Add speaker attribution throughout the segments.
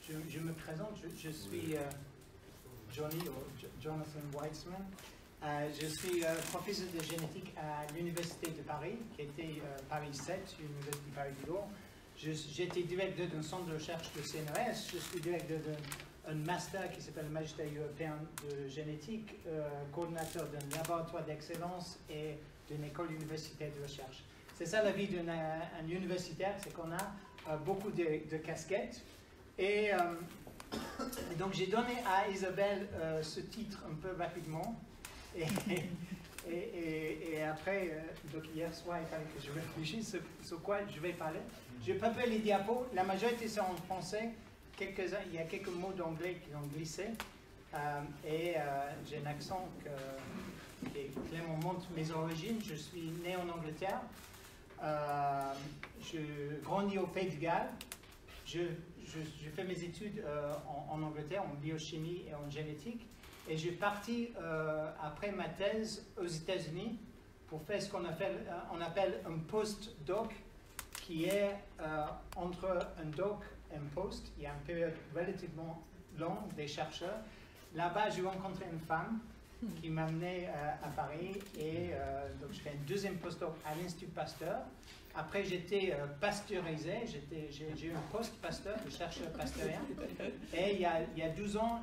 Speaker 1: je me présente, je suis Jonathan Weitzman. Je suis professeur de génétique à l'Université de Paris, qui était Paris 7, l'Université de Paris Diderot. J'étais directeur d'un centre de recherche de CNRS. Je suis directeur d'un master qui s'appelle le Magistère européen de génétique, coordinateur d'un laboratoire d'excellence et d'une école universitaire de recherche. C'est ça la vie d'un universitaire, c'est qu'on a beaucoup de casquettes. Et donc j'ai donné à Isabelle ce titre un peu rapidement. Et après, donc hier soir, il fallait que je réfléchisse sur quoi je vais parler. Je vais préparer les diapos. La majorité sont en français. Il y a quelques mots d'anglais qui ont glissé. J'ai un accent qui clairement montre mes origines. Je suis né en Angleterre. Je grandis au Pays de Galles. Je fais mes études en Angleterre, en biochimie et en génétique. Et j'ai parti après ma thèse aux États-Unis pour faire ce qu'on appelle un post-doc, qui est entre un doc et un post. Il y a une période relativement longue des chercheurs. Là-bas, j'ai rencontré une femme qui m'a amené à Paris et donc je fais un deuxième post-doc à l'Institut Pasteur. Après, j'étais pasteurisé, j'ai eu un post-pasteur, le chercheur pasteurien. Et il y a 12 ans,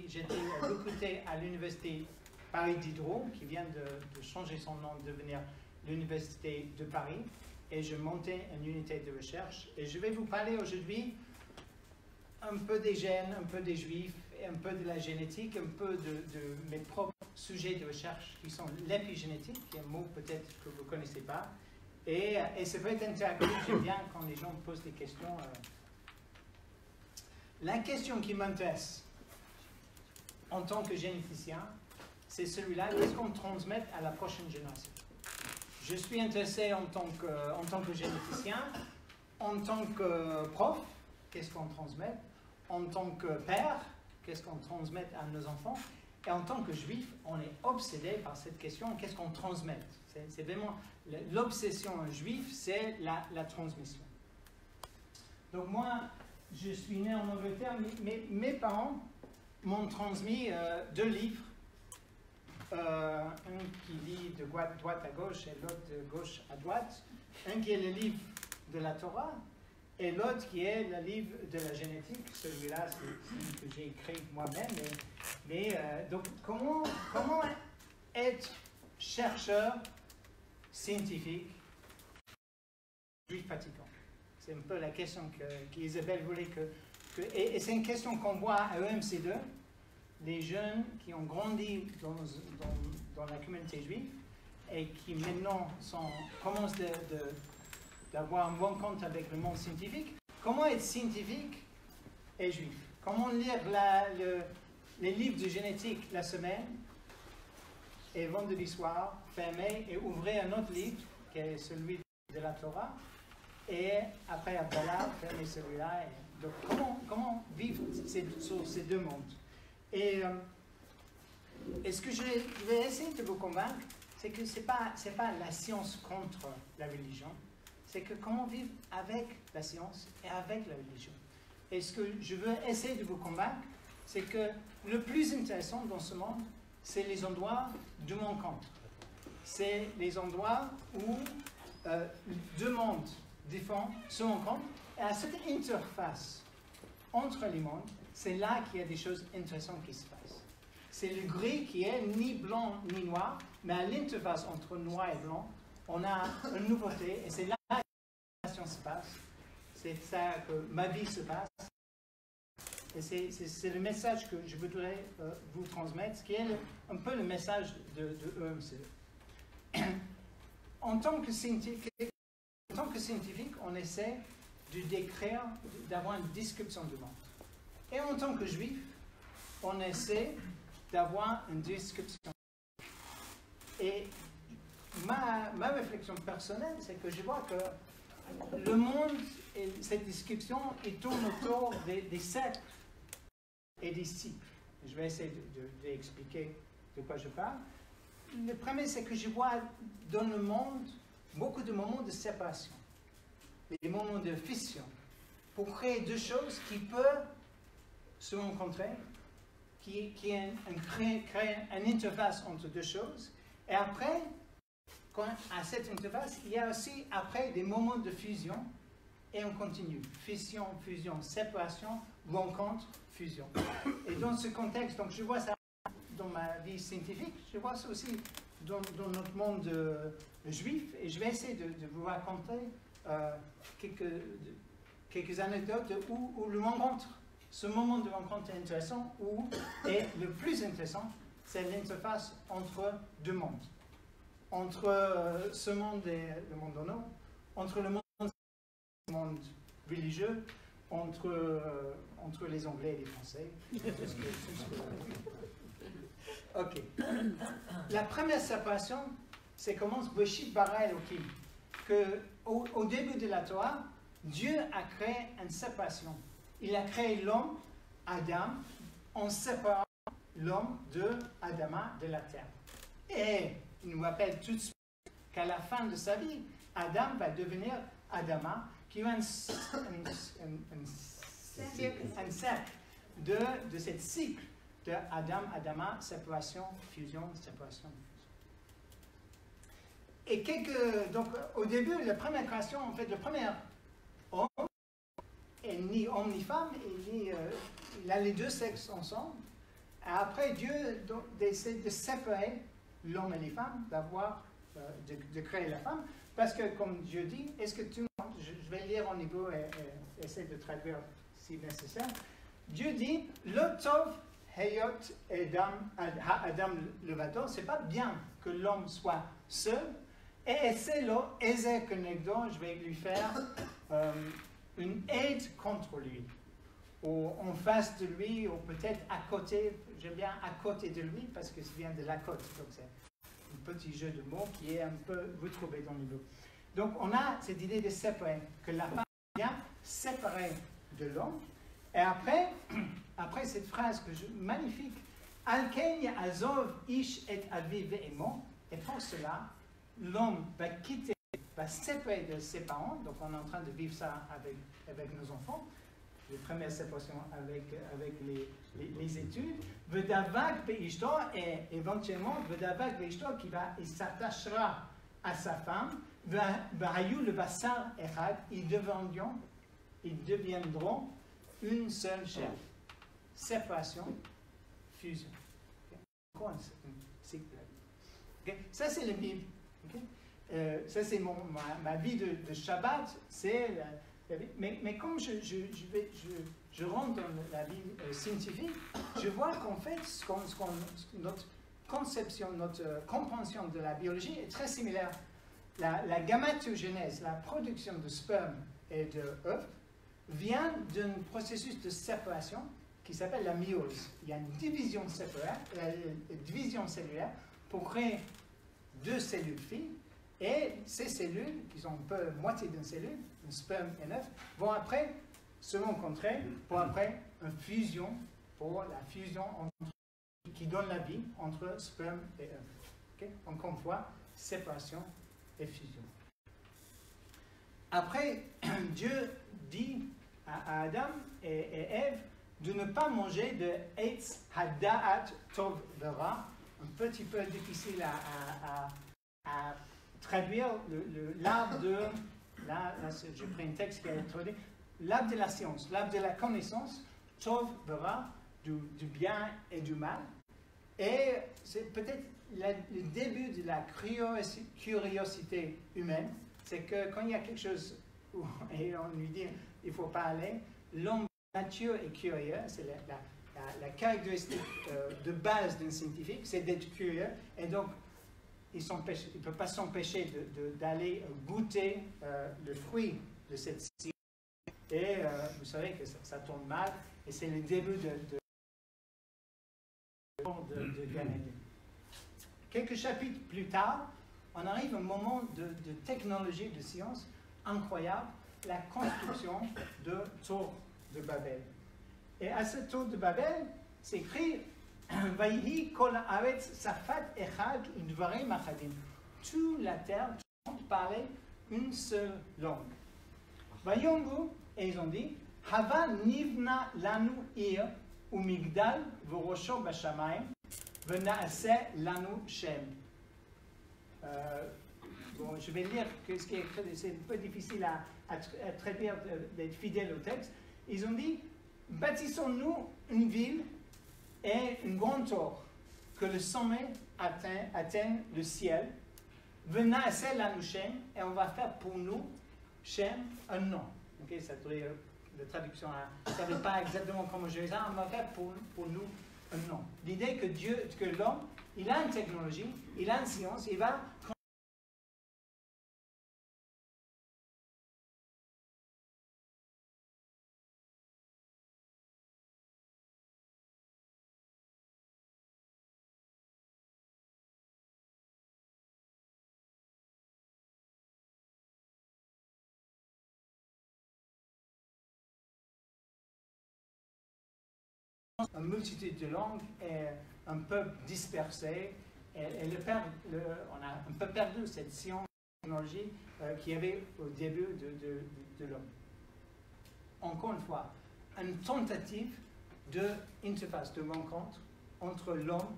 Speaker 1: j'étais recruté à l'Université Paris Diderot, qui vient de changer son nom, de devenir l'Université de Paris. Et je montais une unité de recherche. Et je vais vous parler aujourd'hui un peu des gènes, un peu des juifs, un peu de la génétique, un peu de mes propres sujets de recherche qui sont l'épigénétique, qui est un mot peut-être que vous ne connaissez pas. Et ça peut être interactif, j'aime bien quand les gens me posent des questions. La question qui m'intéresse en tant que généticien, c'est celui-là, qu'est-ce qu'on transmet à la prochaine génération? Je suis intéressé en tant que généticien, en tant que prof, qu'est-ce qu'on transmet? En tant que père, qu'est-ce qu'on transmet à nos enfants? Et en tant que juif, on est obsédé par cette question, qu'est-ce qu'on transmet? C'est vraiment l'obsession juif, c'est la transmission. Donc moi, je suis né en Angleterre, mais mes parents m'ont transmis 2 livres. Un qui lit de droite à gauche et l'autre de gauche à droite. Un qui est le livre de la Torah et l'autre qui est le livre de la génétique. Celui-là, c'est celui que j'ai écrit moi-même. Donc, comment être chercheur scientifique juif pratiquant? C'est un peu la question qu'Isabelle voulait et c'est une question qu'on voit à EMC2. Les jeunes qui ont grandi dans la communauté juive et qui maintenant commencent d'avoir un bon compte avec le monde scientifique. Comment être scientifique et juif? Comment lire les livres de génétique la semaine et vendredi soir, fermer et ouvrir un autre livre qui est celui de la Torah et après Abdallah, fermer celui-là. Donc comment vivre sur ces 2 mondes? Et ce que je vais essayer de vous convaincre, c'est que ce n'est pas la science contre la religion, c'est que comment vivre avec la science et avec la religion. Et ce que je veux essayer de vous convaincre, c'est que le plus intéressant dans ce monde, c'est les endroits de rencontre. C'est les endroits où 2 mondes différents se rencontrent, et à cette interface entre les mondes, c'est là qu'il y a des choses intéressantes qui se passent. C'est le gris qui est ni blanc ni noir, mais à l'interface entre noir et blanc, on a une nouveauté, et c'est là que la science se passe. C'est ça que ma vie se passe. Et c'est le message que je voudrais vous transmettre, qui est un peu le message de EMC. En tant que scientifique, on essaie de décrire, d'avoir une description du monde. Et en tant que juif, on essaie d'avoir une description. Et ma réflexion personnelle, c'est que je vois que le monde, et cette description, il tourne autour des cercles et des cycles. Je vais essayer d'expliquer de quoi je parle. Le premier, c'est que je vois dans le monde beaucoup de moments de séparation, des moments de fission, pour créer deux choses qui peuvent se rencontrer, qui créent une interface entre deux choses. Et après, à cette interface, il y a aussi après des moments de fusion et on continue. Fission, fusion, séparation, rencontre, fusion. Et dans ce contexte, donc je vois ça dans ma vie scientifique, je vois ça aussi dans notre monde juif, et je vais essayer de vous raconter quelques anecdotes où le rencontre, ce moment de rencontre est intéressant, et le plus intéressant, c'est l'interface entre deux mondes. Entre ce monde et le monde en haut, entre le monde religieux, entre les Anglais et les Français. Ok. La première séparation, c'est comment Bereshit bara Elokim. Au début de la Torah, Dieu a créé une séparation. Il a créé l'homme, Adam, en séparant l'homme de Adama, de la terre. Et il nous rappelle tout de suite qu'à la fin de sa vie, Adam va devenir Adama, qui a un cercle de cette cycle de Adam, Adama, séparation, fusion, séparation, fusion. Et donc au début, la première création, en fait, le premier homme est ni homme ni femme, il a les deux sexes ensemble. Et après, Dieu décide de séparer l'homme et les femmes, de créer la femme, parce que comme Dieu dit, est-ce que je vais lire en hébreu et essayer de traduire si nécessaire. Dieu dit, le tov heyot Adam levado, c'est pas bien que l'homme soit seul, et c'est là, je vais lui faire une aide contre lui, ou en face de lui, ou peut-être à côté, j'aime bien à côté de lui, parce que ça vient de la côte, donc c'est un petit jeu de mots qui est un peu retrouvé dans le livre. Donc on a cette idée de séparer, que la femme vient séparer de l'homme, et après cette phrase magnifique, Alken azov ish et aviv ve'emo, et pour cela, l'homme va séparer de ses parents, donc on est en train de vivre ça avec nos enfants, les premières séparations avec les études, Vedavak be'ishto, et éventuellement, Vedavak be'ishto, il s'attachera à sa femme, Vahayu le bassar echad, ils deviendront une seule chair. Séparation, fusion. Okay. Okay. Ça, c'est la Bible. Okay. Ça, c'est ma vie de Shabbat. Mais comme je rentre dans la vie scientifique, je vois qu'en fait, notre conception, notre compréhension de la biologie est très similaire. La gamétogenèse, la production de sperme et d'œufs, vient d'un processus de séparation qui s'appelle la myose. Il y a une division cellulaire pour créer deux cellules filles, et ces cellules, qui sont un peu moitié d'une cellule, un sperme et un œuf, vont après se rencontrer pour après une fusion, pour la fusion qui donne la vie entre sperme et œuf. Okay? Encore une fois, séparation et fusion. Après, Dieu dit à Adam et Ève de ne pas manger de Eitz Hada'at Tov Vera, un petit peu difficile à traduire l'arbre de, là j'ai pris un texte qui a été traduit, l'arbre de la science, l'arbre de la connaissance, Tov Vera, du bien et du mal. Et c'est peut-être le début de la curiosité humaine, c'est que quand il y a quelque chose et on lui dit il ne faut pas aller, l'homme nature est curieux, c'est la caractéristique de base d'un scientifique, c'est d'être curieux, et donc il ne peut pas s'empêcher d'aller goûter le fruit de cette science. Et vous savez que ça tourne mal, et c'est le début de Gan Eden. Quelques chapitres plus tard, on arrive à un moment de technologie, de science incroyable, la construction de tour de Babel. Et à cette tour de Babel, c'est écrit Vayhi kol haaretz safat echad udvarim achadim. Toute la terre, tout le monde parlait une seule langue. Vayombu, et ils ont dit Hava nivna lanu ir umigdal v'rosho b'shamayim v'na'aseh lanu shem. Bon, je vais lire ce qui est écrit, c'est un peu difficile à traiter, d'être fidèle au texte. Ils ont dit, bâtissons-nous une ville et une grande tour, que le sommet atteigne le ciel. V'na'aseh lanu shem, et on va faire pour nous, Shem, un nom. Okay, ça devrait, la traduction, je ne savais pas exactement comment je vais ça, on va faire pour nous un nom. L'idée que l'homme, il a une technologie, il a une science, il va une multitude de langues et un peuple dispersé. Et on a un peu perdu cette science et technologie qu'il y avait au début de l'homme. Encore une fois, une tentative d'interface, de rencontre entre l'homme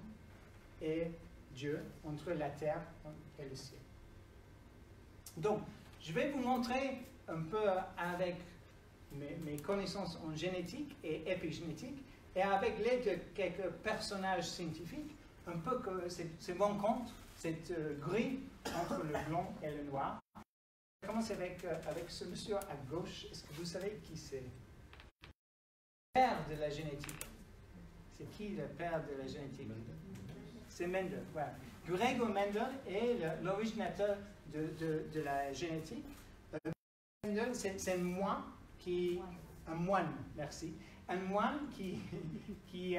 Speaker 1: et Dieu, entre la terre et le ciel. Donc, je vais vous montrer un peu avec mes connaissances en génétique et épigénétique, et avec l'aide de quelques personnages scientifiques, un peu que ces rencontres, cette grille entre le blanc et le noir. Je commence avec ce monsieur à gauche. Est-ce que vous savez qui c'est? Le père de la génétique. C'est qui le père de la génétique? C'est Mendel. Voilà. Gregor Mendel est l'originateur de la génétique. Mendel, c'est un moine, merci. Un moine qui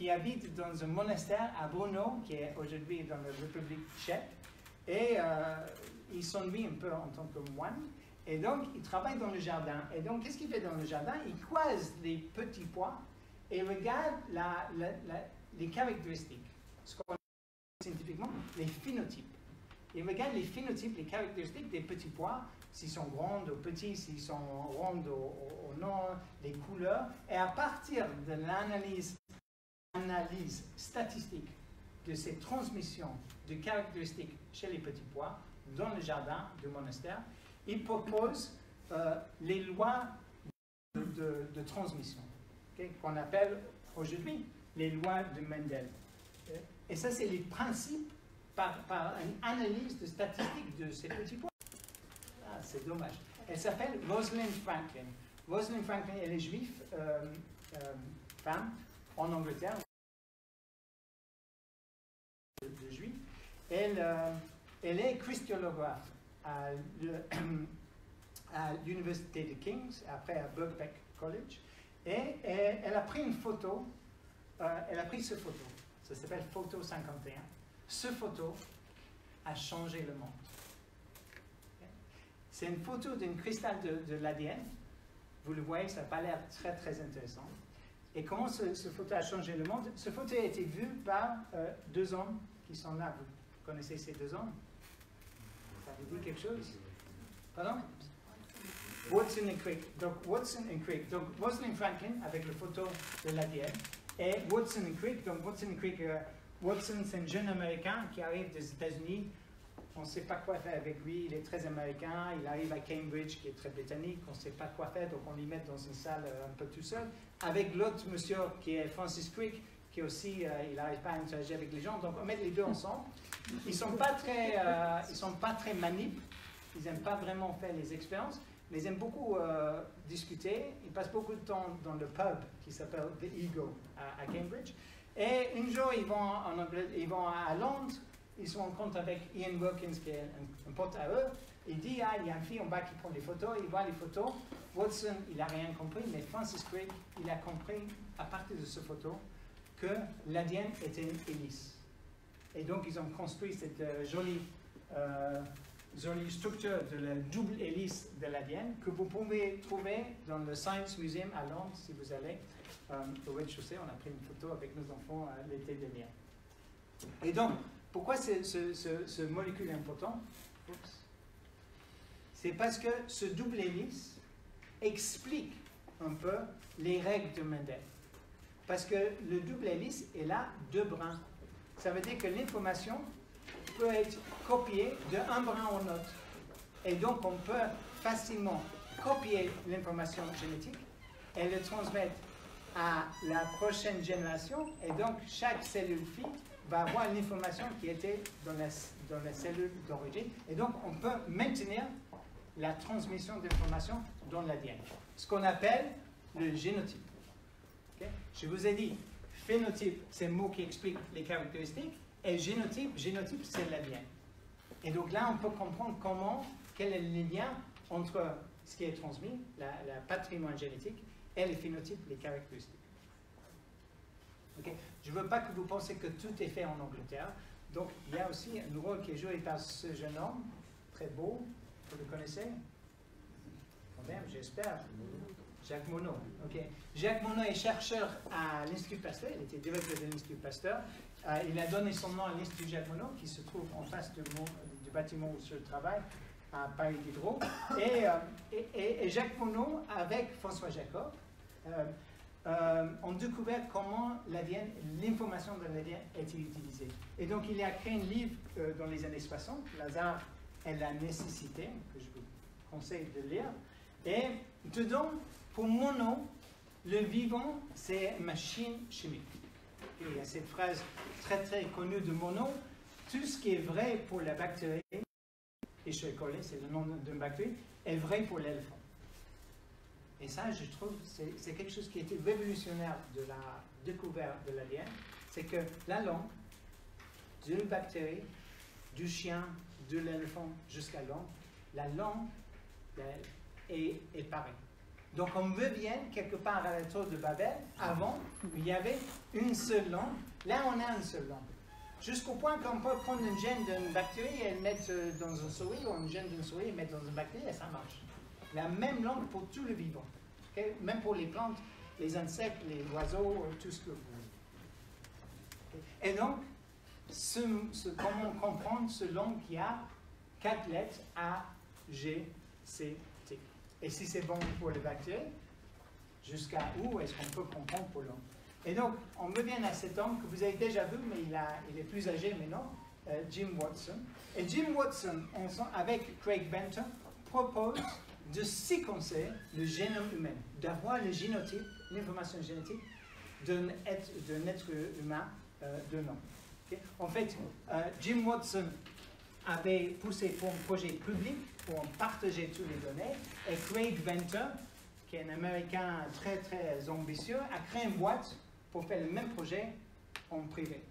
Speaker 1: habite dans un monastère à Brno, qui est aujourd'hui dans la République tchèque, et il s'ennuie un peu en tant que moine, et donc il travaille dans le jardin. Et donc qu'est-ce qu'il fait dans le jardin? Il croise les petits pois et regarde les caractéristiques, ce qu'on appelle scientifiquement les phénotypes. Il regarde les phénotypes, les caractéristiques des petits pois, s'ils sont grands ou petits, s'ils sont ronds ou non, les couleurs. Et à partir de l'analyse statistique de ces transmissions de caractéristiques chez les petits pois dans le jardin du monastère, il propose les lois de transmission, okay, qu'on appelle aujourd'hui les lois de Mendel. Et ça, c'est les principes par une analyse de statistiques de ces petits pois. Ah, c'est dommage. Elle s'appelle Rosalind Franklin. Rosalind Franklin, elle est juive, femme, en Angleterre, de juif. Elle est christolographe à l'université de King's, après à Birkbeck College. Et elle a pris une photo, elle a pris cette photo. Ça s'appelle Photo 51. Cette photo a changé le monde. C'est une photo d'un cristal de l'ADN. Vous le voyez, ça n'a pas l'air très très intéressant. Et comment cette photo a changé le monde? Cette photo a été vue par deux hommes qui sont là. Vous connaissez ces deux hommes? Ça vous dit quelque chose? Pardon? Watson et Crick. Donc Watson et Crick. Donc Rosalind Franklin avec la photo de l'ADN. Et Watson et Crick. Donc Watson et Crick. Watson, c'est un jeune Américain qui arrive des États-Unis. On ne sait pas quoi faire avec lui. Il est très américain. Il arrive à Cambridge, qui est très britannique. On ne sait pas quoi faire, donc on l'y met dans une salle un peu tout seul. Avec l'autre monsieur qui est Francis Crick, qui aussi, il n'arrive pas à interagir avec les gens. Donc on met les deux ensemble. Ils ne sont pas très manipes. Ils n'aiment pas vraiment faire les expériences. Mais ils aiment beaucoup discuter. Ils passent beaucoup de temps dans le pub qui s'appelle The Ego à Cambridge. Et un jour, ils vont à Londres, ils se rencontrent avec Ian Wilkins, qui est un pote à eux. Il dit, il y a une fille en bas qui prend des photos, il voit les photos. Watson, il n'a rien compris, mais Francis Crick, il a compris, à partir de cette photo, que l'ADN était une hélice. Et donc, ils ont construit cette jolie structure de la double hélice de l'ADN que vous pouvez trouver dans le Science Museum à Londres, si vous allez. Au rez-de-chaussée, on a pris une photo avec nos enfants l'été dernier. Et donc, pourquoi ce molécule est important? C'est parce que ce double hélice explique un peu les règles de Mendel. Parce que le double hélice est là, 2 brins. Ça veut dire que l'information peut être copiée d'un brin à un autre. Et donc, on peut facilement copier l'information génétique et le transmettre à la prochaine génération. Et donc, chaque cellule fille va avoir l'information qui était dans la cellule d'origine. Et donc, on peut maintenir la transmission d'informations dans l'ADN. Ce qu'on appelle le génotype. Okay? Je vous ai dit, phénotype, c'est le mot qui explique les caractéristiques, et génotype, c'est l'ADN. Et donc là, on peut comprendre quel est le lien entre ce qui est transmis, la patrimoine génétique, et les phénotypes, les caractéristiques. Okay? Je ne veux pas que vous pensiez que tout est fait en Angleterre. Donc, il y a aussi un rôle qui est joué par ce jeune homme, très beau, vous le connaissez? Quand même, j'espère. Jacques Monod. Okay. Jacques Monod est chercheur à l'Institut Pasteur, il était directeur de l'Institut Pasteur. Il a donné son nom à l'Institut Jacques Monod, qui se trouve en face du bâtiment où je travaille, à Paris Diderot. Et Jacques Monod, avec François Jacob, ont découvert comment l'information de l'ADN était utilisée. Et donc, il a créé un livre dans les années 60, Lazare et la nécessité, que je vous conseille de lire. Et dedans, pour Monod, le vivant, c'est une machine chimique. Et il y a cette phrase très très connue de Monod, tout ce qui est vrai pour la bactérie, Escherichia coli, c'est le nom d'une bactérie, est vrai pour l'éléphant. Et ça, je trouve, c'est quelque chose qui a été révolutionnaire de la découverte de l'ADN, c'est que la langue d'une bactérie, du chien, de l'éléphant jusqu'à l'homme, la langue est pareille. Donc on revient quelque part à la tour de Babel. Avant, il y avait une seule langue. Là, on a une seule langue. Jusqu'au point qu'on peut prendre une gène d'une bactérie et le mettre dans une souris, ou une gène d'une souris et le mettre dans une bactérie, et ça marche. La même langue pour tout le vivant. Okay? Même pour les plantes, les insectes, les oiseaux, tout ce que vous voulez. Okay? Et donc, comment comprendre ce langue qui a 4 lettres A, G, C, T. Et si c'est bon pour les bactéries, jusqu'à où est-ce qu'on peut comprendre pour l'homme? Et donc, on revient à cet homme que vous avez déjà vu, mais il est plus âgé maintenant, Jim Watson. Et Jim Watson, avec Craig Venter, propose de séquencer le génome humain, d'avoir le génotype, l'information génétique d'un être humain d'un homme. Okay? En fait, Jim Watson avait poussé pour un projet public pour partager toutes les données, et Craig Venter, qui est un Américain très très ambitieux, a créé une boîte pour faire le même projet en privé.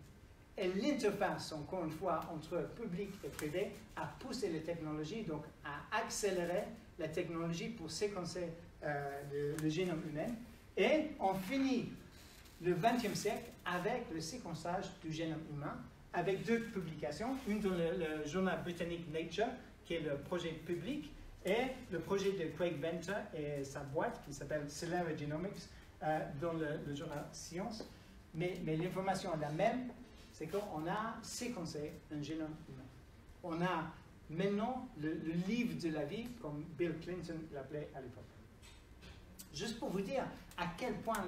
Speaker 1: Et l'interface, encore une fois, entre public et privé a poussé les technologies, donc a accéléré la technologie pour séquencer le génome humain. Et on finit le XXe siècle avec le séquençage du génome humain, avec 2 publications, une dans le journal britannique Nature, qui est le projet public, et le projet de Craig Venter et sa boîte, qui s'appelle Celera Genomics, dans le journal Science. Mais l'information est la même, c'est qu'on a séquencé un génome humain. On a maintenant le livre de la vie, comme Bill Clinton l'appelait à l'époque. Juste pour vous dire à quel point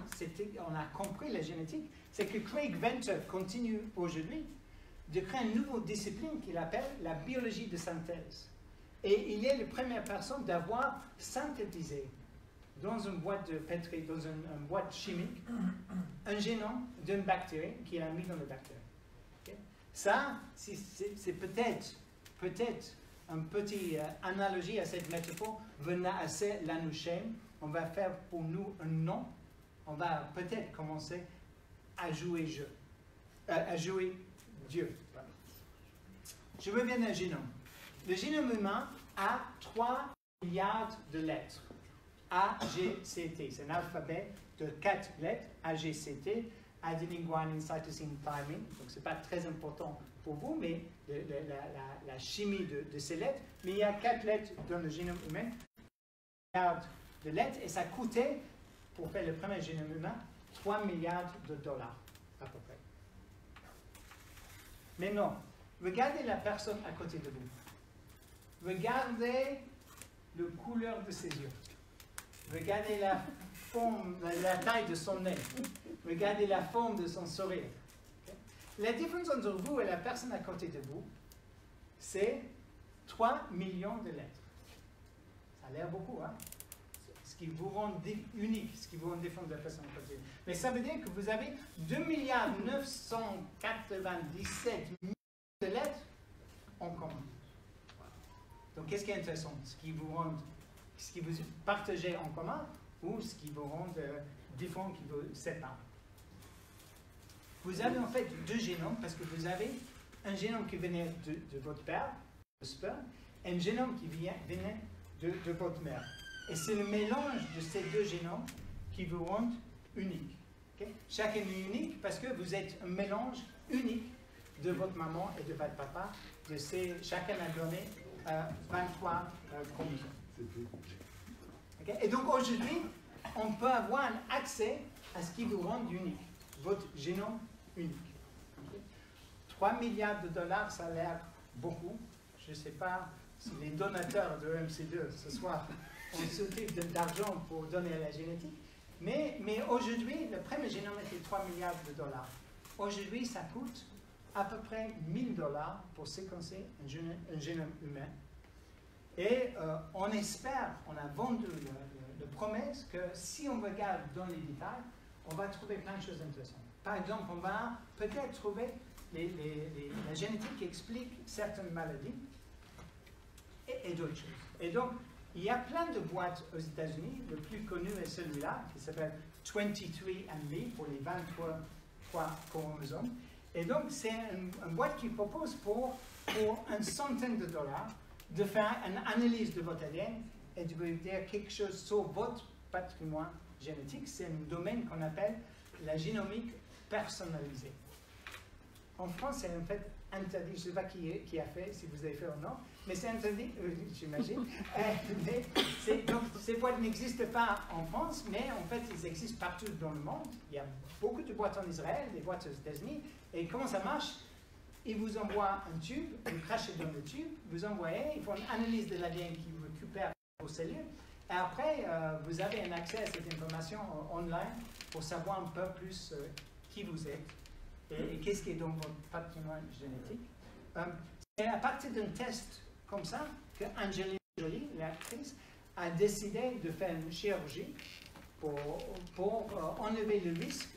Speaker 1: on a compris la génétique, c'est que Craig Venter continue aujourd'hui de créer une nouvelle discipline qu'il appelle la biologie de synthèse. Et il est la première personne d'avoir synthétisé dans une boîte de pétri, dans une boîte chimique, un génome d'une bactérie qu'il a mis dans la bactérie. Okay? Ça, c'est peut-être une petite analogie à cette métaphore venant à l'anouchème. On va faire pour nous un nom. On va peut-être commencer à jouer Dieu. Je reviens au génome. Le génome humain a 3 milliards de lettres. A, G, C, T. C'est un alphabet de 4 lettres. A, G, C, T. Adenine, guanine, cytosine, thymine. Donc, ce n'est pas très important pour vous, mais la chimie de ces lettres. Mais il y a 4 lettres dans le génome humain. Milliards de lettres. Et ça coûtait, pour faire le premier génome humain, 3 milliards de dollars, à peu près. Maintenant, regardez la personne à côté de vous. Regardez la couleur de ses yeux. Regardez forme, la taille de son nez. Regardez la forme de son sourire. Okay? La différence entre vous et la personne à côté de vous, c'est 3 millions de lettres. Ça a l'air beaucoup, hein? Ce qui vous rend unique, ce qui vous rend différent de la personne à côté. Mais ça veut dire que vous avez 2,997 milliards de lettres en commun. Donc, qu'est-ce qui est intéressant? Ce qui vous partagez en commun ou ce qui vous rend différent, qui vous sépare. Vous avez en fait deux génomes parce que vous avez un génome qui venait de votre père, le sperme, et un génome qui venait de votre mère. Et c'est le mélange de ces deux génomes qui vous rend unique. Okay? Chacun est unique parce que vous êtes un mélange unique de votre maman et de votre papa. Chacun a donné 23 chromosomes. Okay? Et donc aujourd'hui, on peut avoir un accès à ce qui vous rend unique, votre génome unique. Okay? 3 milliards de dollars, ça a l'air beaucoup. Je ne sais pas si les donateurs de MC2 ce soir ont sauté d'argent pour donner à la génétique, mais aujourd'hui, le premier génome était 3 milliards de dollars. Aujourd'hui, ça coûte à peu près 1000 dollars pour séquencer un génome humain. Et on espère, on a vendu la promesse que si on regarde dans les détails, on va trouver plein de choses intéressantes. Par exemple, on va peut-être trouver la génétique qui explique certaines maladies et d'autres choses. Et donc, il y a plein de boîtes aux États-Unis. Le plus connu est celui-là, qui s'appelle 23andMe, pour les 23 chromosomes. Et donc, c'est une boîte qui propose pour une centaine de dollars de faire une analyse de votre ADN et de vous dire quelque chose sur votre patrimoine génétique. C'est un domaine qu'on appelle la génomique personnalisée. En France, c'est en fait interdit. Je ne sais pas qui a fait, si vous avez fait ou non, mais c'est interdit, j'imagine. Donc, ces boîtes n'existent pas en France, mais en fait, ils existent partout dans le monde. Il y a beaucoup de boîtes en Israël, des boîtes aux États-Unis. Et comment ça marche? Ils vous envoient un tube, vous crachez dans le tube, vous envoyez, ils font une analyse de l'ADN qui récupère vos cellules. Et après, vous avez un accès à cette information online pour savoir un peu plus qui vous êtes et qu'est-ce qui est dans votre patrimoine génétique. C'est à partir d'un test comme ça que Angelina Jolie, l'actrice, a décidé de faire une chirurgie pour enlever le risque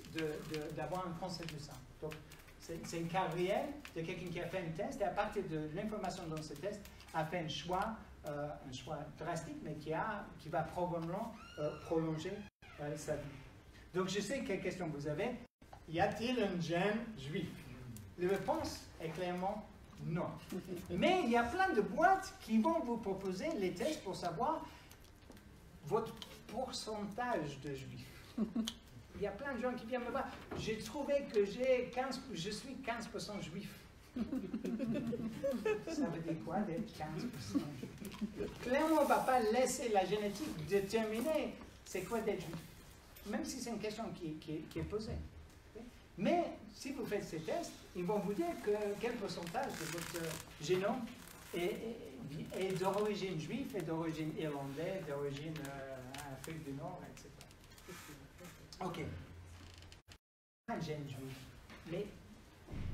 Speaker 1: d'avoir un cancer du sein. Donc, c'est un cas réel de quelqu'un qui a fait un test et à partir de l'information dans ce test a fait un choix drastique, mais qui va probablement prolonger sa vie. Donc je sais quelle question vous avez. Y a-t-il un gène juif? La réponse est clairement non. Mais il y a plein de boîtes qui vont vous proposer les tests pour savoir votre pourcentage de juifs. Il y a plein de gens qui viennent me voir. J'ai trouvé que je suis 15% juif. Ça veut dire quoi d'être 15% juif? Clairement, on ne va pas laisser la génétique déterminer c'est quoi d'être juif. Même si c'est une question qui est posée. Mais si vous faites ces tests, ils vont vous dire quel pourcentage de votre génome est d'origine juive, et d'origine irlandaise, d'origine Afrique du Nord, etc. Ok. Un gène juif. Mais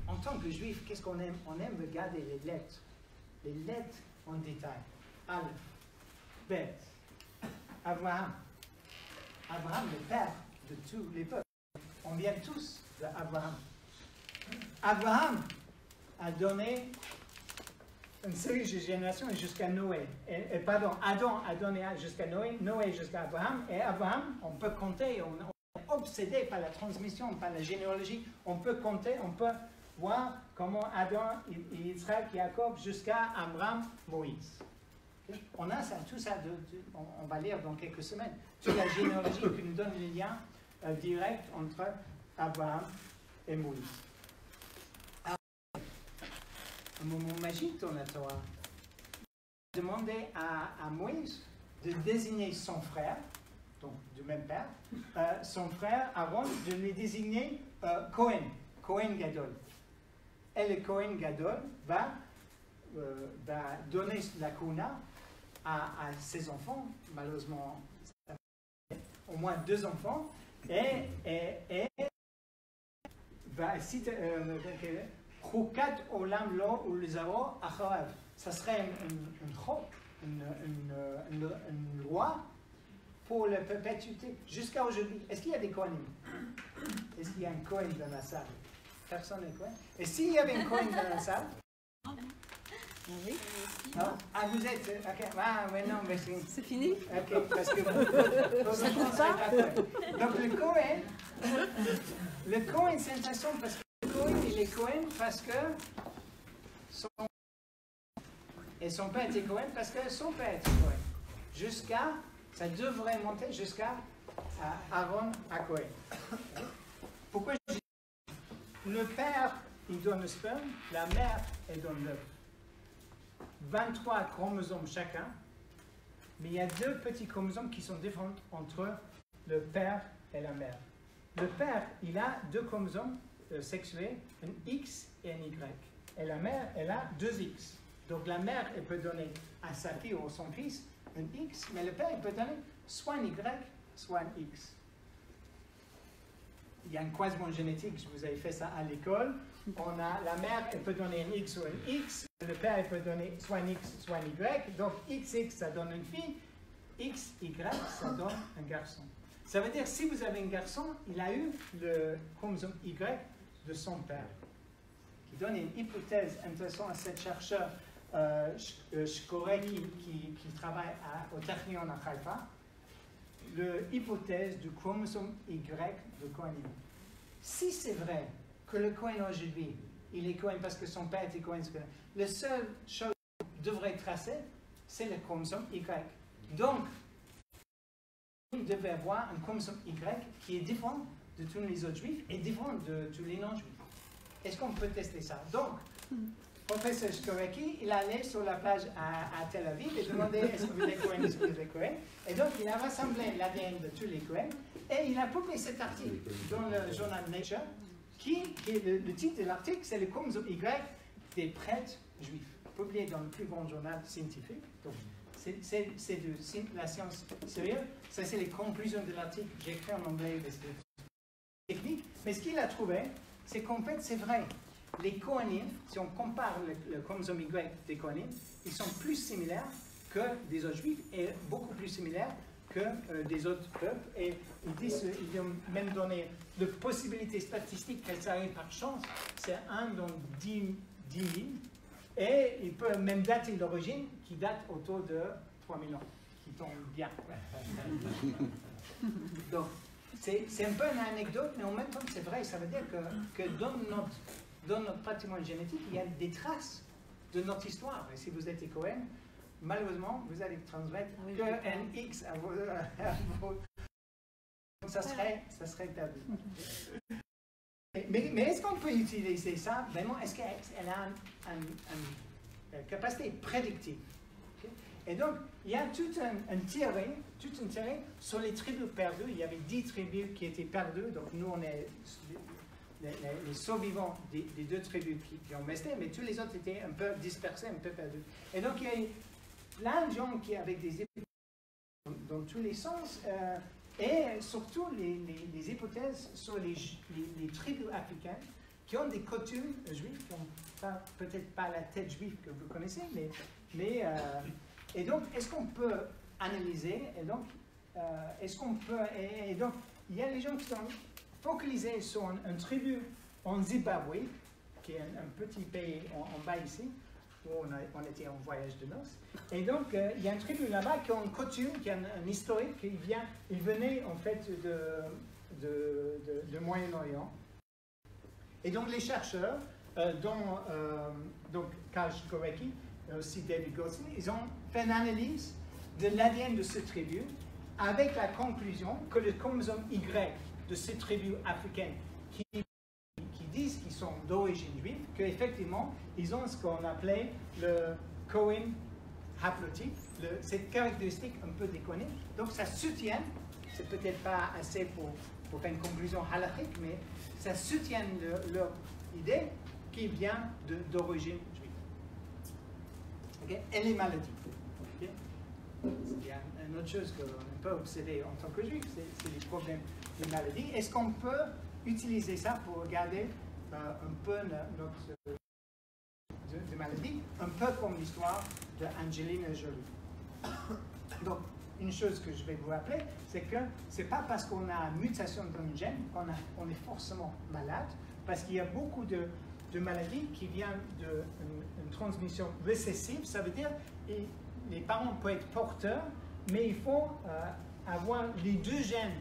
Speaker 1: en tant que juif, qu'est-ce qu'on aime? On aime regarder les lettres. Les lettres en détail. Aleph, Bet, Abraham. Abraham, le père de tous les peuples. On vient tous d'Abraham. Abraham a donné une série de générations jusqu'à Noé. Pardon, Adam a donné jusqu'à Noé, Noé jusqu'à Abraham, et Abraham, on peut compter, on est obsédé par la transmission, par la généalogie, on peut compter, on peut voir comment Adam, Israël, Jacob, jusqu'à Abraham, Moïse. Okay? On a ça, tout ça, on va lire dans quelques semaines, toute la généalogie qui nous donne le lien direct entre Abraham et Moïse. Un moment magique dans la Torah. Demander à Moïse de désigner son frère, donc du même père, son frère Aaron, de lui désigner Cohen Gadol. Et le Cohen Gadol va donner la Kouna à ses enfants, malheureusement au moins 2 enfants, et Choukat olam lo ulizaro acharav. Ça serait une loi pour la perpétuité jusqu'à aujourd'hui. Est-ce qu'il y a des Kohanim? Est-ce qu'il y a un Kohen dans la salle? Personne n'est Kohen. Et s'il y avait un Kohen dans la salle?
Speaker 2: Oui.
Speaker 1: Non? Ah, vous êtes. Ok. Ah, mais non, mais
Speaker 2: c'est fini?
Speaker 1: Ok, parce que vous. Ça compte pas? Donc, le Kohen, c'est intéressant parce que le Kohen, il est Kohen parce que son père était Kohen parce que son père était Kohen. Ça devrait monter jusqu'à Aaron à Kohen. Pourquoi je dis le père, il donne le sperme, la mère, elle donne l'œuf. 23 chromosomes chacun, mais il y a 2 petits chromosomes qui sont différents entre le père et la mère. Le père, il a 2 chromosomes sexués, un X et un Y. Et la mère, elle a 2 X. Donc la mère, elle peut donner à sa fille ou à son fils un X, mais le père, il peut donner soit un Y, soit un X. Il y a un croisement génétique, je vous avais fait ça à l'école. La mère, elle peut donner un X ou un X, le père, il peut donner soit un X, soit un Y. Donc XX, ça donne une fille, XY, ça donne un garçon. Ça veut dire, si vous avez un garçon, il a eu le chromosome Y de son père. Qui donne une hypothèse intéressante à cet chercheur Shkoré qui travaille au Technion à Haïfa. L'hypothèse du chromosome Y de Kohanim. Si c'est vrai que le Kohen aujourd'hui, il est Kohen parce que son père était Kohen, la seule chose qu'il devrait tracer, c'est le chromosome Y. Donc, il devait avoir un chromosome Y qui est différent de tous les autres juifs et différent de tous les non-juifs. Est-ce qu'on peut tester ça? Donc, professeur Shkoreki, il allait sur la plage à Tel Aviv et demandait est-ce que vous êtes Kohen, est-ce que vous êtes Kohen? Et donc, il a rassemblé l'ADN de tous les Kohen et il a publié cet article dans le journal Nature qui est le titre de l'article, c'est le chromosome Y des prêtres juifs, publié dans le plus grand journal scientifique. Donc, c'est de la science sérieuse. Ça, c'est les conclusions de l'article. J'ai écrit en anglais parce que c'est technique. Mais ce qu'il a trouvé, c'est qu'en fait, c'est vrai. Les Kohanim, si on compare le chromosome Y des Kohanim, ils sont plus similaires que des autres juifs et beaucoup plus similaires que des autres peuples. Et ils ont même donné la possibilité statistique qu'elle s'arrive par chance. C'est 1 dans 10 000. Et il peut même dater l'origine qui date autour de 3000 ans, qui tombe bien. Donc, c'est un peu une anecdote, mais en même temps, c'est vrai. Ça veut dire que dans notre patrimoine génétique, il y a des traces de notre histoire. Et si vous êtes Cohen, malheureusement, vous allez transmettre qu'un X à vos... Donc, ça serait perdu. Mais est-ce qu'on peut utiliser ça vraiment? Est-ce qu'elle a une capacité prédictive? Okay? Et donc, il y a toute une théorie sur les tribus perdues. Il y avait 10 tribus qui étaient perdues. Donc, nous, on est les survivants des 2 tribus qui ont resté, mais tous les autres étaient un peu dispersés, un peu perdus. Et donc, il y a eu plein de gens qui, avec des hypothèses dans tous les sens, et surtout les hypothèses sur les tribus africaines qui ont des coutumes juives, qui n'ont peut-être pas la tête juive que vous connaissez, et donc, est-ce qu'on peut analyser, et donc, et donc, il y a les gens qui sont focalisés sur une tribu en Zimbabwe, qui est un petit pays en bas ici, où on était en voyage de noces. Et donc, il y a une tribu là-bas qui a une coutume, qui a un historique, il venait en fait de Moyen-Orient. Et donc, les chercheurs, dont Karl Shkoreki, aussi David Goldstein, ils ont fait une analyse de l'ADN de cette tribu avec la conclusion que le chromosome Y de ces tribus africaines qui disent qu'ils sont d'origine juive, qu'effectivement, ils ont ce qu'on appelait le Cohen haplotype, cette caractéristique un peu déconnée. Donc ça soutient, c'est peut-être pas assez pour faire une conclusion halachique, mais ça soutient leur idée qui vient d'origine juive. Okay? Et les maladies. Okay? il y a une autre chose qu'on est un peu obsédé en tant que juif, c'est les problèmes de maladie. Est-ce qu'on peut utiliser ça pour regarder un peu notre de maladie, un peu comme l'histoire d'Angelina Jolie. Donc, une chose que je vais vous rappeler, c'est que ce n'est pas parce qu'on a une mutation dans une gène qu'on est forcément malade, parce qu'il y a beaucoup de maladies qui viennent d'une transmission récessive. Ça veut dire que les parents peuvent être porteurs, mais il faut avoir les deux gènes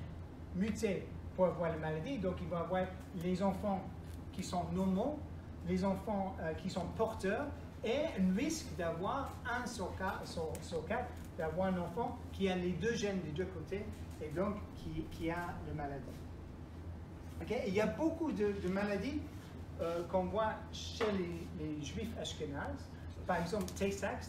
Speaker 1: mutés pour avoir la maladie. Donc, il va avoir les enfants qui sont normaux, les enfants qui sont porteurs, et un risque d'avoir un sur quatre, d'avoir un enfant qui a les deux gènes des deux côtés, et donc qui a la maladie. Okay? Il y a beaucoup de maladies qu'on voit chez les juifs ashkénazes. Par exemple, Tay-Sachs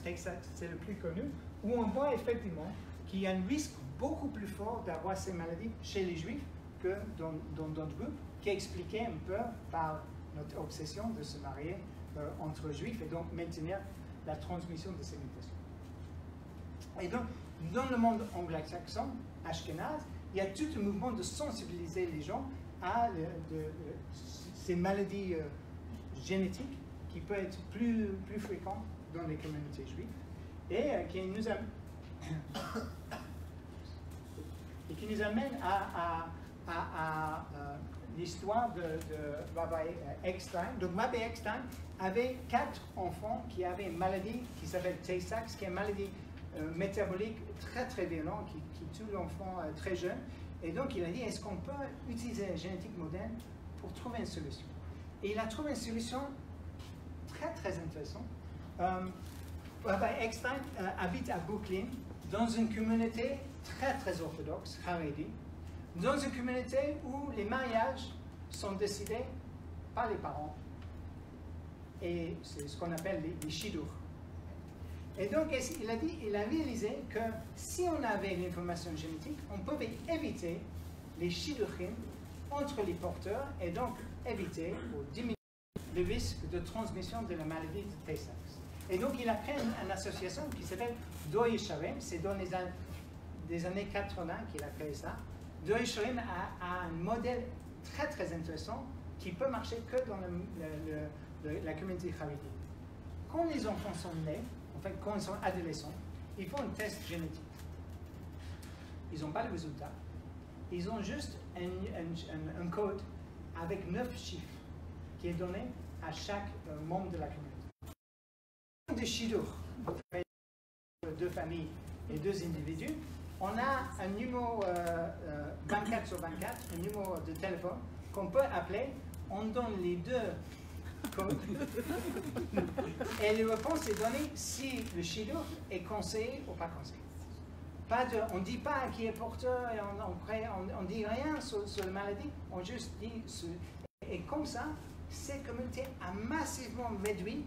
Speaker 1: c'est le plus connu, où on voit effectivement qu'il y a un risque beaucoup plus fort d'avoir ces maladies chez les juifs que dans d'autres groupes, qui est expliqué un peu par notre obsession de se marier entre juifs et donc maintenir la transmission de ces mutations. Et donc, dans le monde anglo-saxon, ashkénaze, il y a tout un mouvement de sensibiliser les gens à ces maladies génétiques qui peuvent être plus fréquentes dans les communautés juives et qui nous amène à l'histoire de Rabbi Eckstein. Donc, Rabbi Eckstein avait 4 enfants qui avaient une maladie qui s'appelle Tay-Sachs, qui est une maladie métabolique très très violente qui tue l'enfant très jeune. Et donc, il a dit, est-ce qu'on peut utiliser la génétique moderne pour trouver une solution? Et il a trouvé une solution très très intéressante. Rabbi Eckstein habite à Brooklyn, dans une communauté très très orthodoxe, Haredi, dans une communauté où les mariages sont décidés par les parents. Et c'est ce qu'on appelle les shidduch. Et donc, il a réalisé que si on avait l'information génétique, on pouvait éviter les shidduchim entre les porteurs et donc éviter ou diminuer le risque de transmission de la maladie de Tay-Sachs. Et donc, il a créé une association qui s'appelle Dor Yesharim. C'est dans les années 80 qu'il a créé ça. Dor Yesharim a un modèle très très intéressant qui peut marcher que dans la communauté Haredi. Quand les enfants sont nés, en fait, quand ils sont adolescents, ils font un test génétique. Ils n'ont pas le résultat. Ils ont juste un code avec 9 chiffres qui est donné à chaque membre de la communauté. Des shidduch, deux familles et 2 individus, on a un numéro 24 sur 24, un numéro de téléphone qu'on peut appeler, on donne les 2 codes et la réponse est donnée si le shidduch est conseillé ou pas conseillé. On ne dit pas qui est porteur et on ne dit rien sur la maladie, on juste dit et comme ça, cette communauté a massivement réduit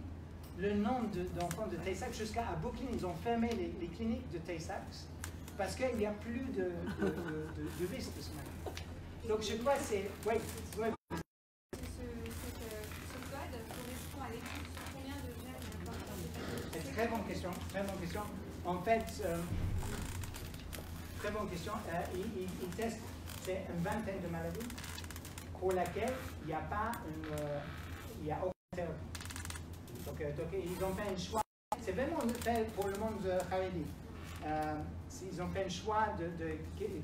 Speaker 1: le nombre d'enfants de Tay-Sachs jusqu'à Brooklyn. Ils ont fermé les cliniques de Tay-Sachs parce qu'il n'y a plus de risque de ce maladie. Donc je crois que c'est... Oui, oui.
Speaker 3: Ce code correspond à l'étude sur combien de gènes?
Speaker 1: C'est une très bonne question, très bonne question. En fait, très bonne question. Ils testent, c'est une vingtaine de maladies pour laquelles il n'y a pas il y a aucune thérapie. Donc, ils ont fait un choix. C'est vraiment fait pour le monde Haredi. Ils ont fait un choix de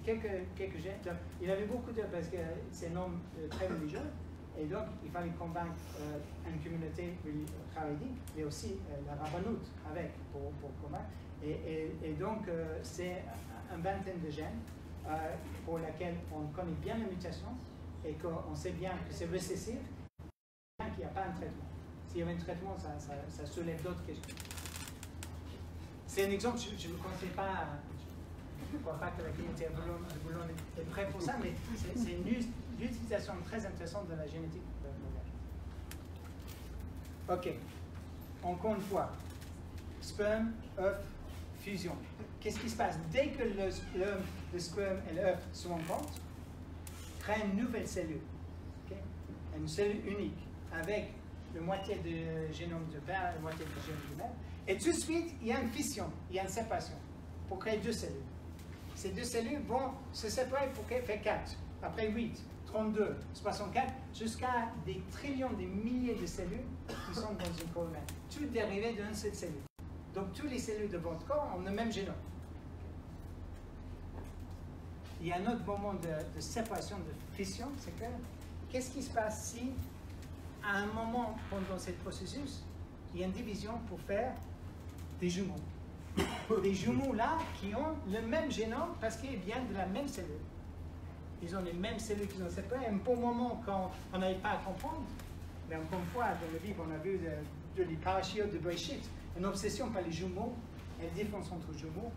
Speaker 1: quelques gènes. Il y avait beaucoup de... parce que c'est un homme très religieux. Et donc, il fallait convaincre une communauté Haredi, mais aussi la rabbanout avec pour convaincre. Et donc, c'est une vingtaine de gènes pour lesquels on connaît bien la mutation et qu'on sait bien que c'est récessif et qu'il n'y a pas un traitement. S'il y avait un traitement, ça soulève d'autres questions. C'est un exemple, je ne conseille pas, je ne crois pas que la communauté de Boulogne est prête pour ça, mais c'est une utilisation très intéressante de la génétique moderne. Ok, encore une fois, sperme, œuf, fusion. Qu'est-ce qui se passe? Dès que le sperme et l'œuf se rencontrent, crée une nouvelle cellule, okay? Une cellule unique, avec la moitié du génome du père et la moitié du génome du mère. Et tout de suite, il y a une fission, il y a une séparation. pour créer 2 cellules. Ces 2 cellules vont se séparer pour faire 4, après 8, 32, 64, jusqu'à des trillions, des milliers de cellules qui sont dans une corps humain. Tout dérivé d'une seule cellule. Donc, toutes les cellules de votre corps ont le même génome. Il y a un autre moment de séparation, de fission, c'est que qu'est-ce qui se passe si, à un moment pendant ce processus, il y a une division pour faire des jumeaux. Des jumeaux là qui ont le même génome parce qu'ils viennent de la même cellule. Ils ont les mêmes cellules qui sont séparées. Un bon moment quand on n'arrive pas à comprendre, mais encore une fois, dans le livre, on a vu de les parachutes de Bereshit, une obsession par les jumeaux, une différence entre jumeaux.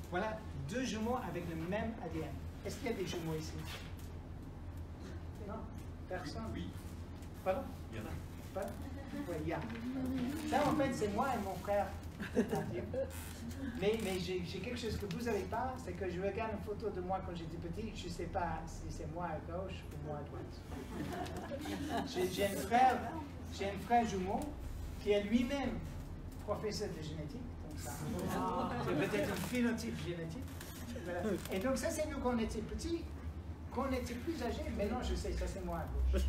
Speaker 1: Voilà, 2 jumeaux avec le même ADN. Est-ce qu'il y a des jumeaux ici? Non? Personne?
Speaker 4: Oui.
Speaker 1: Pardon?
Speaker 4: Il y en a.
Speaker 1: Pas? Oui, il y a. Ça, en fait, c'est moi et mon frère. Mais j'ai quelque chose que vous n'avez pas, c'est que je regarde une photo de moi quand j'étais petit, je ne sais pas si c'est moi à gauche ou moi à droite. J'ai un frère jumeau qui est lui-même professeur de génétique, donc ça, c'est peut-être un phénotype génétique. Voilà. Et donc ça, c'est nous quand on était petits, quand on était plus âgés, mais non, je sais, ça c'est moi à gauche.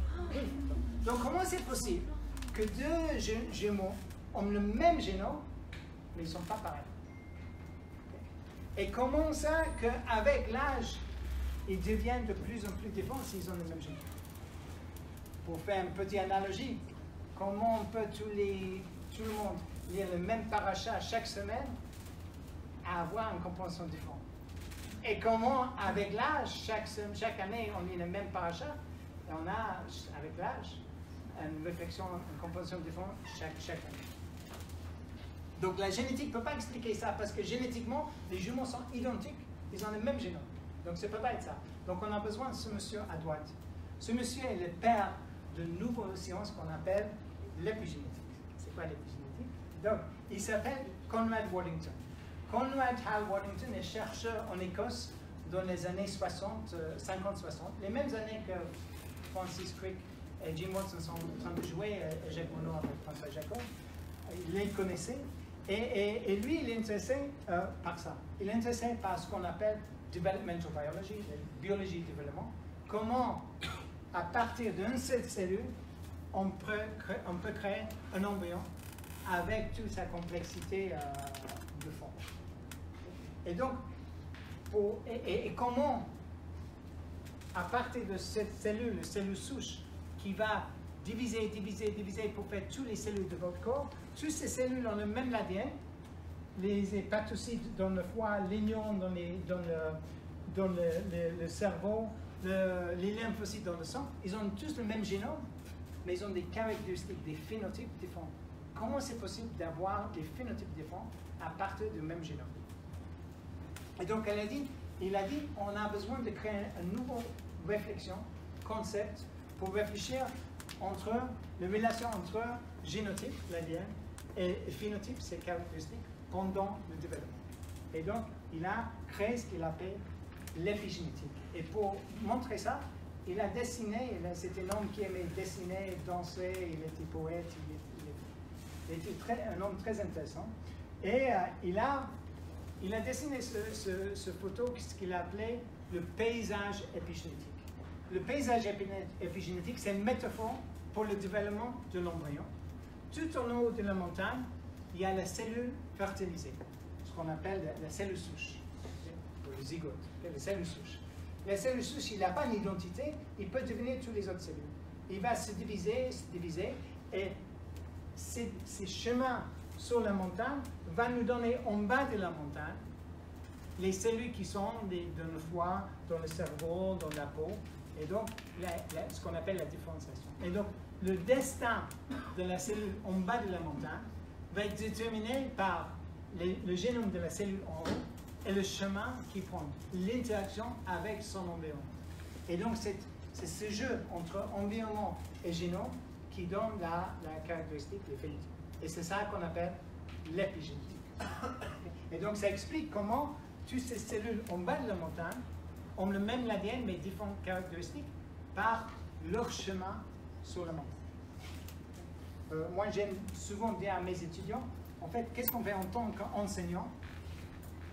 Speaker 1: Donc comment c'est possible que 2 jumeaux ont le même génome, mais ils ne sont pas pareils? Et comment ça qu'avec l'âge, ils deviennent de plus en plus différents s'ils ont le même génome? Pour faire une petite analogie, comment on peut tout le monde lire le même paracha chaque semaine à avoir une compréhension différente? Et comment, avec l'âge, chaque année, on lit le même paracha, et on a, avec l'âge, une réflexion, une compréhension différente chaque année. Donc la génétique ne peut pas expliquer ça, parce que génétiquement, les jumeaux sont identiques, ils ont le même génome. Donc ça ne peut pas être ça. Donc on a besoin de ce monsieur à droite. Ce monsieur est le père de nouvelles sciences qu'on appelle l'épigénétique. C'est quoi l'épigénétique? Donc, il s'appelle Conrad Waddington. Conrad Hal Waddington est chercheur en Écosse dans les années 50-60, les mêmes années que Francis Crick et Jim Watson sont en train de jouer, et Jacques Monod avec François Jacob. Il les connaissait. Et lui, il est intéressé par ça. Il est intéressé par ce qu'on appelle developmental biology, la biologie du développement. Comment, à partir d'une seule cellule, on peut créer un embryon avec toute sa complexité de fond. Et donc, comment, à partir de cette cellule, la cellule souche, qui va diviser pour faire toutes les cellules de votre corps, toutes ces cellules ont le même ADN, les hépatocytes dans le foie, l'ion dans le cerveau, les lymphocytes dans le sang, ils ont tous le même génome, mais ils ont des caractéristiques, des phénotypes différents. Comment c'est possible d'avoir des phénotypes différents à partir du même génome? Et donc il a dit, on a besoin de créer une nouvelle réflexion, concept, pour réfléchir entre la relation entre génotype, l'ADN, et phénotype, ses caractéristiques, pendant le développement. Et donc, il a créé ce qu'il appelle l'épigénétique. Et pour montrer ça, il a dessiné, c'était un homme qui aimait dessiner, danser, il était poète, il était un homme très intéressant. Et il a dessiné ce photo, ce qu'il appelait le paysage épigénétique. Le paysage épigénétique, c'est une métaphore pour le développement de l'embryon. Tout en haut de la montagne, il y a la cellule fertilisée, ce qu'on appelle la cellule souche, le zygote, la cellule souche. La cellule souche, il n'a pas d'identité, il peut devenir toutes les autres cellules. Il va se diviser, et ces chemins sur la montagne vont nous donner en bas de la montagne les cellules qui sont dans le foie, dans le cerveau, dans la peau, et donc ce qu'on appelle la différenciation. Et donc, le destin de la cellule en bas de la montagne va être déterminé par le génome de la cellule en haut et le chemin qu'il prend, l'interaction avec son environnement. Et donc, c'est ce jeu entre environnement et génome qui donne la caractéristique, les phénotypes. Et c'est ça qu'on appelle l'épigénétique. Et donc, ça explique comment toutes ces cellules en bas de la montagne ont le même ADN, mais différentes caractéristiques par leur chemin sur la montagne. Moi, j'aime souvent dire à mes étudiants, en fait, qu'est-ce qu'on fait en tant qu'enseignant?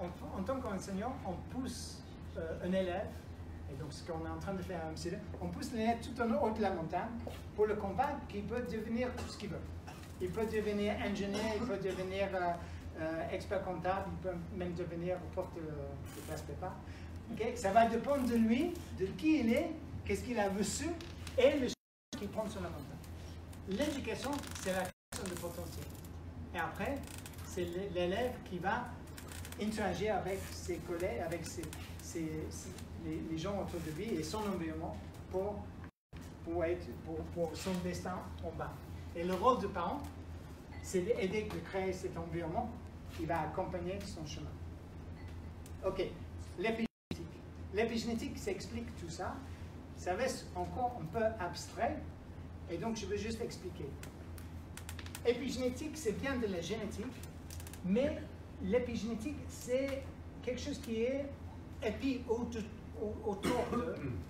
Speaker 1: en tant qu'enseignant, on pousse un élève, et donc ce qu'on est en train de faire à MCD, on pousse l'élève tout en haut de la montagne pour le convaincre qu'il peut devenir tout ce qu'il veut. Il peut devenir ingénieur, il peut devenir expert comptable, il peut même devenir prof de classe prépa. Okay? Ça va dépendre de lui, de qui il est, qu'est-ce qu'il a reçu et le chemin qu'il prend sur la montagne. L'éducation, c'est la création de potentiel. Et après, c'est l'élève qui va interagir avec ses collègues, avec les gens autour de lui et son environnement pour son destin en bas. Et le rôle du parent, c'est d'aider de créer cet environnement qui va accompagner son chemin. Ok, l'épigénétique. L'épigénétique, ça explique tout ça. Ça reste encore un peu abstrait, et donc je vais juste expliquer. Épigénétique, c'est bien de la génétique, mais l'épigénétique, c'est quelque chose qui est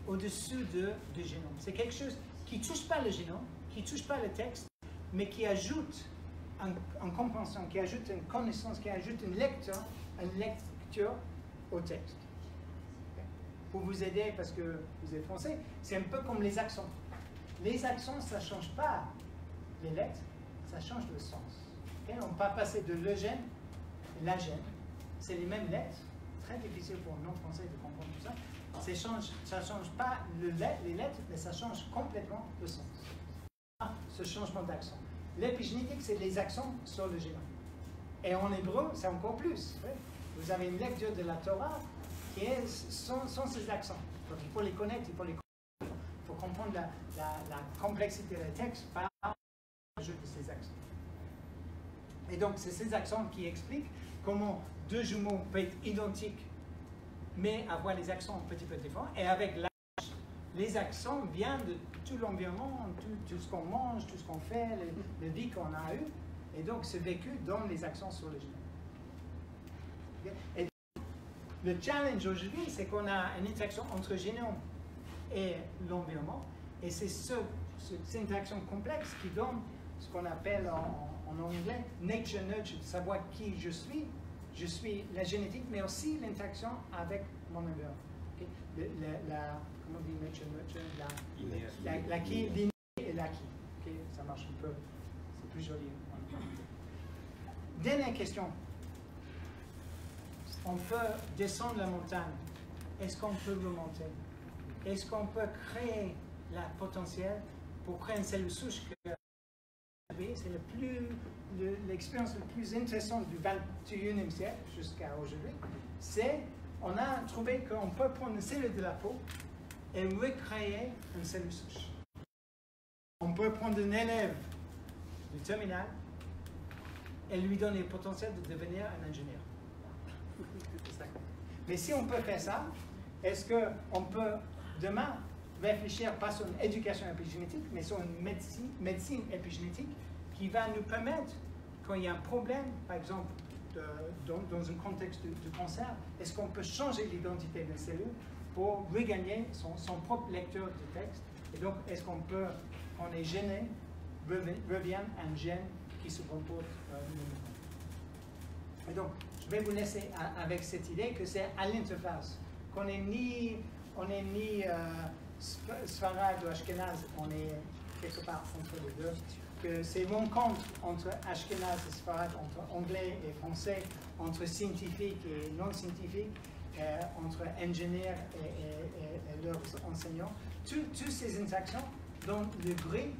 Speaker 1: au-dessus du génome. C'est quelque chose qui ne touche pas le génome, qui ne touche pas le texte, mais qui ajoute une compréhension, qui ajoute une connaissance, qui ajoute une lecture au texte. Okay? Pour vous aider, parce que vous êtes français, c'est un peu comme les accents. Les accents, ça ne change pas les lettres, ça change le sens. Okay? On ne peut pas passer de le gène et la gène. C'est les mêmes lettres, très difficile pour un non-français de comprendre tout ça. Ça ne change pas les lettres, mais ça change complètement le sens. Ce changement d'accent. L'épigénétique, c'est les accents sur le génome. Et en hébreu, c'est encore plus. Oui. Vous avez une lecture de la Torah qui sont ces accents. Donc il faut les connaître, il faut les comprendre. Il faut comprendre la complexité des textes par l'ajout de ces accents. Et donc, c'est ces accents qui expliquent comment deux jumeaux peuvent être identiques, mais avoir les accents un petit peu différents. Et avec l'âge, les accents viennent de tout l'environnement, tout ce qu'on mange, tout ce qu'on fait, la vie qu'on a eue. Et donc, c'est vécu dans les accents sur le génome. Okay? Et le challenge aujourd'hui, c'est qu'on a une interaction entre le génome et l'environnement. Et c'est cette interaction complexe qui donne ce qu'on appelle en anglais nature nurture, savoir qui je suis. Je suis la génétique, mais aussi l'interaction avec mon environnement. Okay? Comment on dit nature nurture? L'inné et l'acquis. Okay? Ça marche un peu, c'est plus joli. Dernière question. On peut descendre la montagne. Est-ce qu'on peut remonter? Est-ce qu'on peut créer le potentiel pour créer une cellule souche que c'est l'expérience la plus intéressante du 21e siècle jusqu'à aujourd'hui. C'est, on a trouvé qu'on peut prendre une cellule de la peau et recréer une cellule souche. On peut prendre un élève du terminal et lui donner le potentiel de devenir un ingénieur. Mais si on peut faire ça, est-ce qu'on peut demain réfléchir pas sur une éducation épigénétique, mais sur une médecine épigénétique qui va nous permettre, quand il y a un problème, par exemple, dans un contexte de cancer, est-ce qu'on peut changer l'identité de la cellule pour regagner son propre lecteur de texte? Et donc, est-ce qu'on peut, quand on est gêné, revienne un gène qui se comporte Et donc, je vais vous laisser avec cette idée que c'est à l'interface, qu'on n'est ni Sfarad ou Ashkenaz, on est quelque part entre les deux, que ces rencontres entre Ashkenaz et Sfarad, entre anglais et français, entre scientifiques et non scientifiques, entre ingénieurs et leurs enseignants, toutes ces interactions donnent le bruit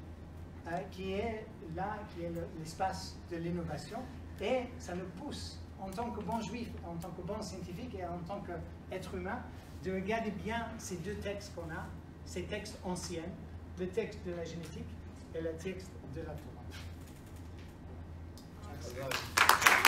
Speaker 1: qui est là, qui est l'espace de l'innovation, et ça nous pousse, en tant que bon juif, en tant que bon scientifique et en tant qu'être humain, de regarder bien ces deux textes qu'on a, ces textes anciens, le texte de la génétique et le texte de la Torah. Merci.